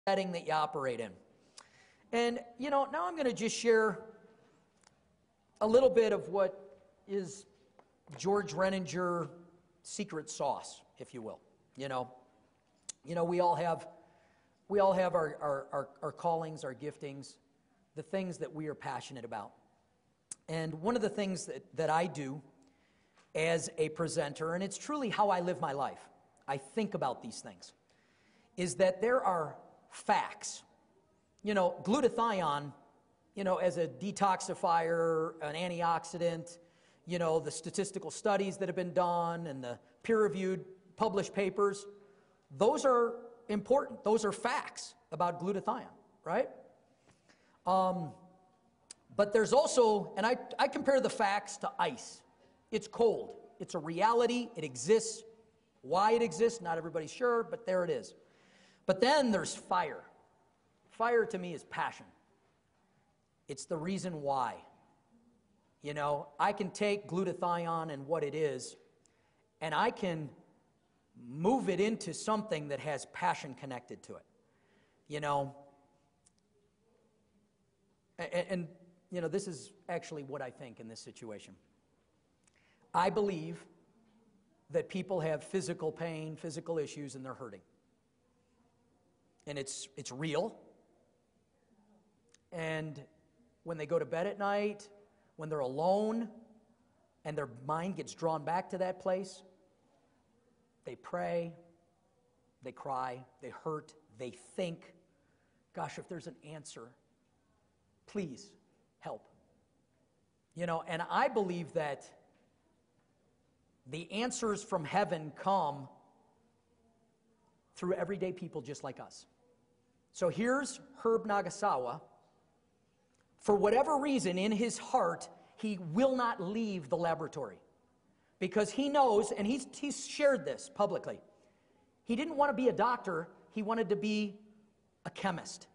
setting that you operate in. And, now I'm going to just share a little bit of what is George Renninger secret sauce, if you will. We all have our callings, our giftings, the things that we are passionate about. And one of the things that I do as a presenter, and it's truly how I live my life, I think about these things, is that there are facts. Glutathione, as a detoxifier, an antioxidant, the statistical studies that have been done and the peer-reviewed published papers, those are important. Those are facts about glutathione, right? But there's also, and I compare the facts to ice. It's cold. It's a reality. It exists. Why it exists, not everybody's sure, but there it is. But then there's fire. Fire to me is passion. It's the reason why. I can take glutathione and what it is, and I can move it into something that has passion connected to it. And this is actually what I think in this situation. I believe that people have physical pain, physical issues, and they're hurting. And it's real. And when they go to bed at night, when they're alone, and their mind gets drawn back to that place, they pray, they cry, they hurt, they think, gosh, if there's an answer, please help. And I believe that the answers from heaven come through everyday people just like us. So here's Herb Nagasawa. For whatever reason, in his heart, he will not leave the laboratory. Because he knows, and he's shared this publicly, he didn't want to be a doctor, he wanted to be a chemist.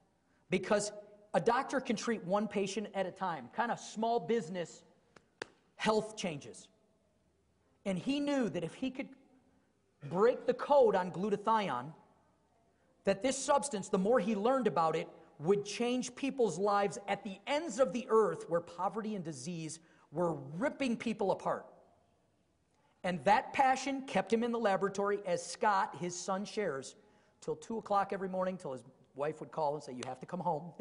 Because a doctor can treat one patient at a time, kind of small business health changes. And he knew that if he could break the code on glutathione, that this substance, the more he learned about it, would change people's lives at the ends of the earth where poverty and disease were ripping people apart. And that passion kept him in the laboratory, as Scott, his son, shares, till 2 o'clock every morning, till his wife would call and say, you have to come home.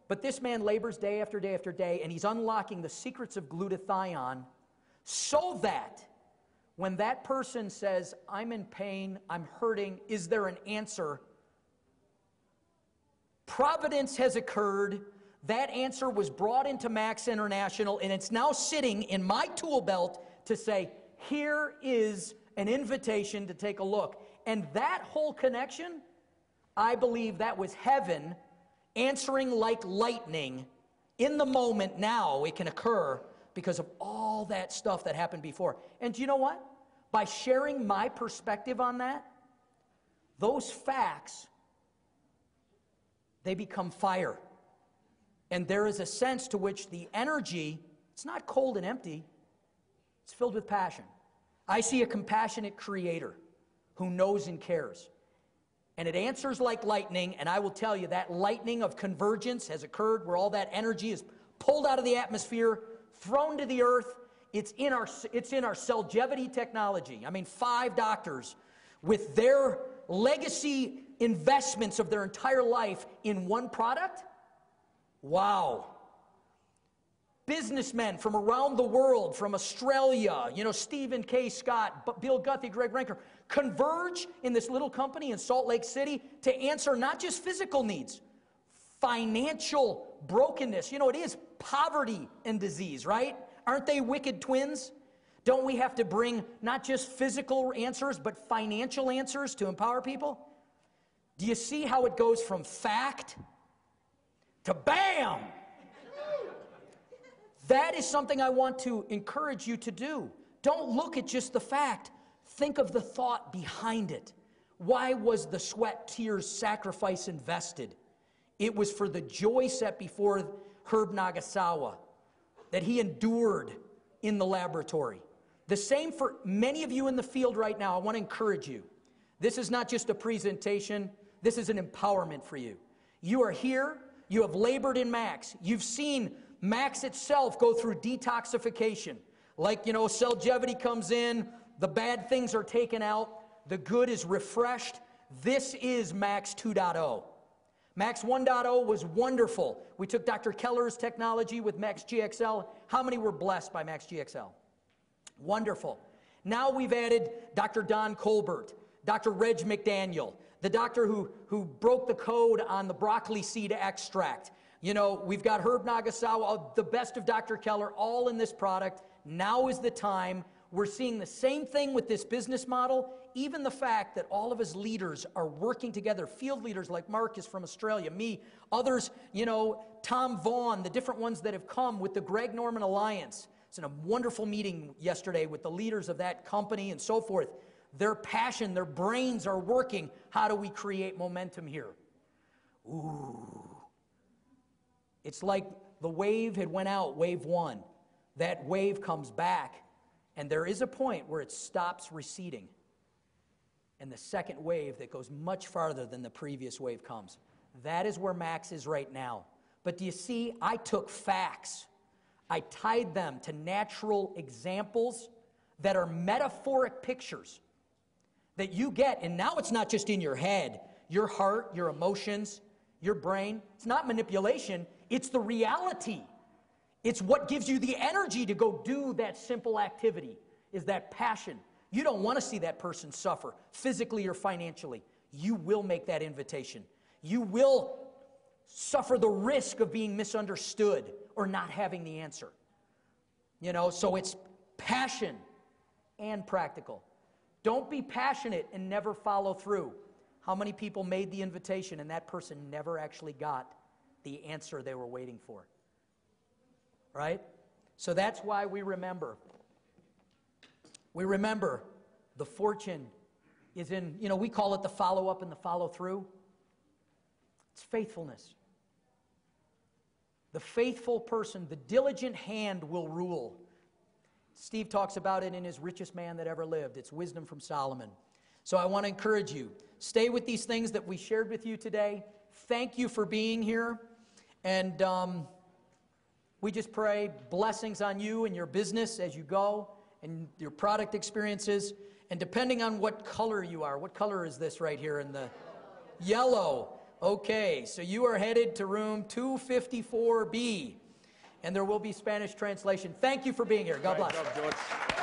But this man labors day after day after day, and he's unlocking the secrets of glutathione so that when that person says, I'm in pain, I'm hurting, is there an answer? Providence has occurred. That answer was brought into Max International, and it's now sitting in my tool belt to say, here is an invitation to take a look. And that whole connection, I believe that was heaven answering like lightning in the moment. Now it can occur because of all that stuff that happened before. And do you know what? By sharing my perspective on that, those facts, they become fire. And there is a sense to which the energy, it's not cold and empty, it's filled with passion. I see a compassionate creator who knows and cares. And it answers like lightning, and I will tell you that lightning of convergence has occurred where all that energy is pulled out of the atmosphere, thrown to the earth. It's in our cellgevity technology. 5 doctors with their legacy investments of their entire life in one product. Wow. Businessmen from around the world, from Australia, Stephen K. Scott, Bill Guthrie, Greg Renker, converge in this little company in Salt Lake City to answer not just physical needs, financial brokenness. It is poverty and disease, right? Aren't they wicked twins? Don't we have to bring not just physical answers, but financial answers to empower people? Do you see how it goes from fact to bam? That is something I want to encourage you to do. Don't look at just the fact. Think of the thought behind it. Why was the sweat, tears, sacrifice invested? It was for the joy set before Herb Nagasawa that he endured in the laboratory. The same for many of you in the field right now. I want to encourage you. This is not just a presentation. This is an empowerment for you. You are here. You have labored in Max. You've seen Max itself go through detoxification. Like, Celgevity comes in, the bad things are taken out, the good is refreshed. This is Max 2.0. Max 1.0 was wonderful. We took Dr. Keller's technology with Max GXL. How many were blessed by Max GXL? Wonderful. Now we've added Dr. Don Colbert, Dr. Reg McDaniel, the doctor who broke the code on the broccoli seed extract. We've got Herb Nagasawa, the best of Dr. Keller, all in this product. Now is the time. We're seeing the same thing with this business model. Even the fact that all of his leaders are working together, field leaders like Marcus from Australia, me, others, Tom Vaughn, the different ones that have come with the Greg Norman Alliance. It's a wonderful meeting yesterday with the leaders of that company and so forth. Their passion, their brains are working. How do we create momentum here? Ooh. It's like the wave had went out, wave one. That wave comes back, and there is a point where it stops receding. And the second wave that goes much farther than the previous wave comes. That is where Max is right now. But do you see, I took facts. I tied them to natural examples that are metaphoric pictures that you get. And now it's not just in your head, your heart, your emotions, your brain. It's not manipulation. It's the reality. It's what gives you the energy to go do that simple activity, is that passion. You don't want to see that person suffer physically or financially. You will make that invitation. You will suffer the risk of being misunderstood or not having the answer. So it's passion and practical. Don't be passionate and never follow through. How many people made the invitation and that person never actually got the answer they were waiting for? Right? So that's why we remember. We remember the fortune is in, we call it the follow-up and the follow-through. It's faithfulness. The faithful person, the diligent hand will rule. Steve talks about it in his Richest Man That Ever Lived. It's wisdom from Solomon. So I want to encourage you, stay with these things that we shared with you today. Thank you for being here. And we just pray blessings on you and your business as you go and your product experiences. And depending on what color you are, what color is this right here in the yellow? Okay, so you are headed to room 254B, and there will be Spanish translation. Thank you for being here. God bless. Great job, George.